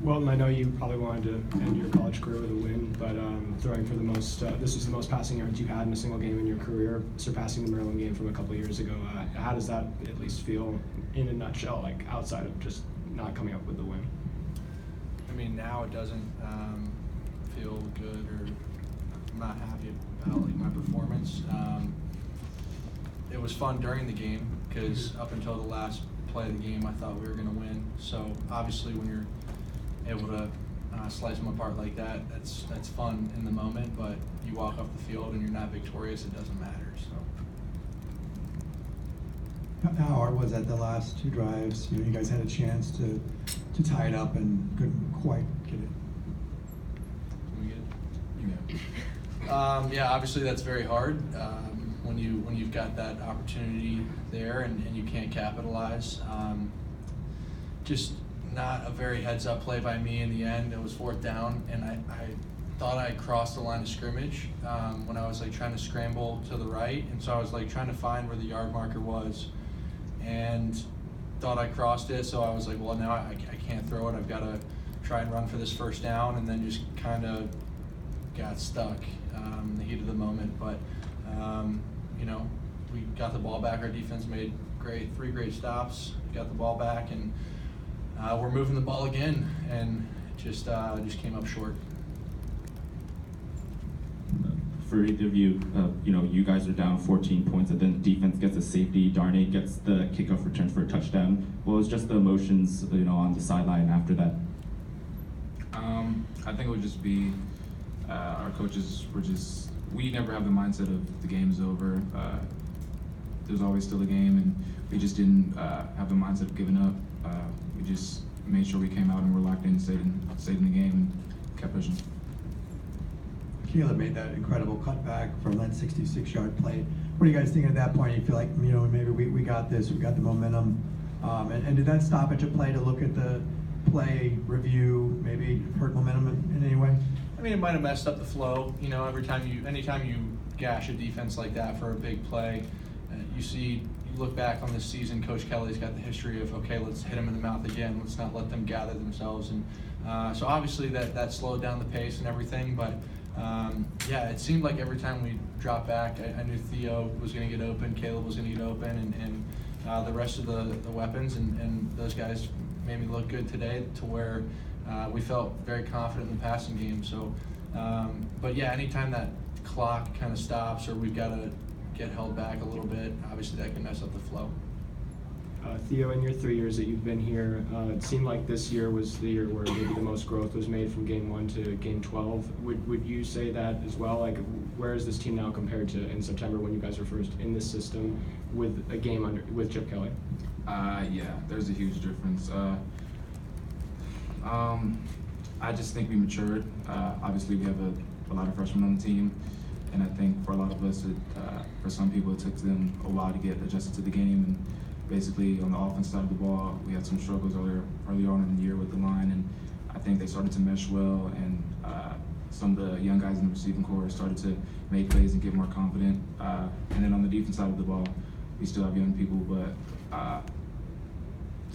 Wilton, I know you probably wanted to end your college career with a win, but throwing for the most, this was the most passing yards you had in a single game in your career, surpassing the Maryland game from a couple of years ago. How does that at least feel in a nutshell, like outside of just not coming up with the win? I mean, now it doesn't feel good, or I'm not happy about like my performance. It was fun during the game because up until the last play of the game, I thought we were going to win. So obviously, when you're able to slice them apart like that, that's fun in the moment. But you walk off the field and you're not victorious, it doesn't matter. So how hard was that the last two drives? You guys had a chance to tie it up and couldn't quite get it. Can we get it? Yeah, obviously that's very hard when you've got that opportunity there and you can't capitalize. Just not a very heads-up play by me in the end. It was 4th down, and I thought I crossed the line of scrimmage when I was like trying to scramble to the right, and so I was like trying to find where the yard marker was, and thought I crossed it. So I was like, well, now I can't throw it. I've got to try and run for this 1st down, and then just kind of got stuck in the heat of the moment. But you know, we got the ball back. Our defense made three great stops. We got the ball back, and we're moving the ball again, and just came up short. For either of you, you know, you guys are down 14 points, and then the defense gets a safety. Darnay gets the kickoff return for a touchdown. What was just the emotions, you know, on the sideline after that? I think it would just be our coaches were just, we never have the mindset of the game's over. There's always still a game, and we just didn't have the mindset of giving up. We just made sure we came out and were locked in, stayed in the game, and kept pushing. Caleb made that incredible cutback from that 66-yard play. What are you guys thinking at that point? You feel like, you know, maybe we got this, we got the momentum. And did that stoppage of play to look at the play, review, maybe hurt momentum in any way? I mean, it might have messed up the flow. You know, anytime you gash a defense like that for a big play, you look back on this season, Coach Kelly's got the history of, okay, let's hit them in the mouth again. Let's not let them gather themselves. And so obviously that slowed down the pace and everything. But yeah, it seemed like every time we dropped back, I knew Theo was going to get open, Caleb was going to get open, and the rest of the weapons. And those guys made me look good today to where we felt very confident in the passing game. So, but yeah, anytime that clock kind of stops or we've got to get held back a little bit, obviously that can mess up the flow. Theo, in your 3 years that you've been here, it seemed like this year was the year where maybe the most growth was made from game 1 to game 12. Would you say that as well? Like, where is this team now compared to in September when you guys were first in this system with a game with Chip Kelly? Yeah, there's a huge difference. I just think we matured. Obviously, we have a lot of freshmen on the team, and I think for a lot of us, for some people, it took them a while to get adjusted to the game. And basically, on the offense side of the ball, we had some struggles early on in the year with the line, and I think they started to mesh well, and some of the young guys in the receiving corps started to make plays and get more confident. And then on the defense side of the ball, we still have young people, but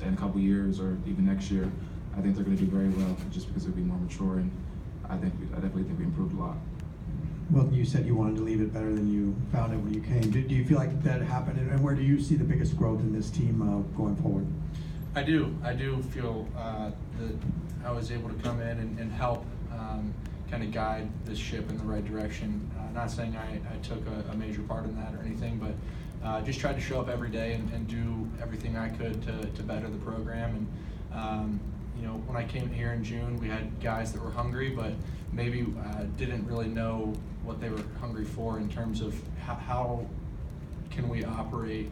in a couple years or even next year, I think they're going to do very well just because they'll be more mature, and I definitely think we improved a lot. Well, you said you wanted to leave it better than you found it when you came. Do you feel like that happened, and where do you see the biggest growth in this team going forward? I do feel that I was able to come in and help kind of guide this ship in the right direction. Not saying I took a major part in that or anything, but just tried to show up every day and do everything I could to better the program. And you know, when I came here in June, we had guys that were hungry, but maybe didn't really know what they were hungry for in terms of how can we operate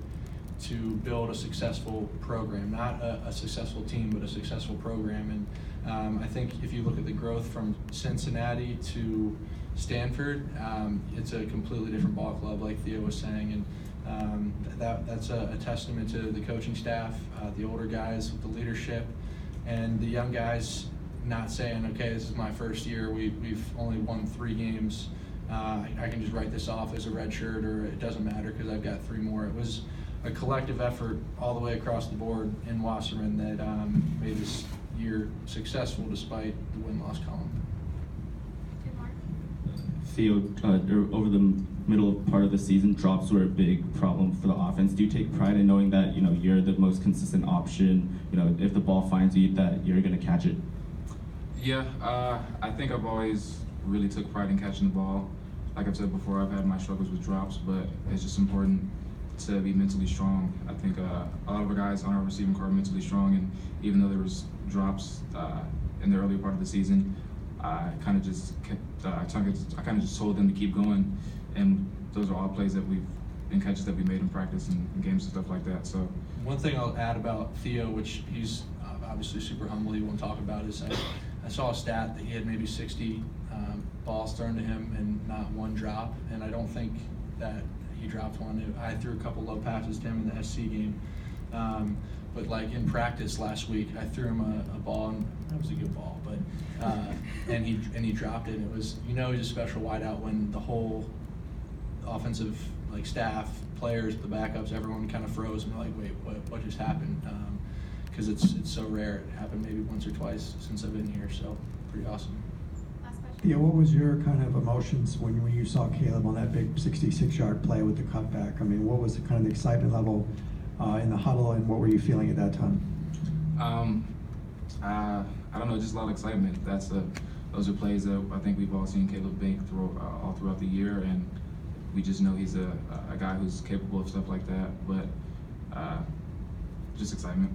to build a successful program, not a successful team, but a successful program. And I think if you look at the growth from Cincinnati to Stanford, it's a completely different ball club, like Theo was saying. And that's a testament to the coaching staff, the older guys with the leadership, and the young guys not saying, okay, this is my first year, we've only won 3 games, I can just write this off as a red shirt, or it doesn't matter because I've got 3 more. It was a collective effort all the way across the board in Wasserman that made us year successful despite the win-loss column. Theo, over the middle part of the season, drops were a big problem for the offense. Do you take pride in knowing that you're the most consistent option? If the ball finds you, that you're going to catch it. Yeah, I think I've always really took pride in catching the ball. Like I've said before, I've had my struggles with drops, but it's just important to be mentally strong. I think a lot of the guys on our receiving core are mentally strong, and even though there was drops in the earlier part of the season, I kind of just told them to keep going, and those are all plays that and catches that we made in practice and games and stuff like that. So one thing I'll add about Theo, which he's obviously super humble, he won't talk about, is I saw a stat that he had maybe 60 balls thrown to him and not one drop, and I don't think that he dropped one. I threw a couple low passes to him in the SC game, but like in practice last week, I threw him a ball, and that was a good ball, but and he dropped it. And it was, he's a special wideout when the whole offensive staff, players, the backups, everyone kind of froze and we're like, wait, what just happened? Because it's so rare. It happened maybe once or twice since I've been here, so pretty awesome. Yeah, what was your kind of emotions when you saw Caleb on that big 66-yard play with the cutback? I mean, what was the kind of the excitement level in the huddle, and what were you feeling at that time? I don't know, just a lot of excitement. Those are plays that I think we've all seen Caleb make all throughout the year, and we just know he's a guy who's capable of stuff like that. But just excitement.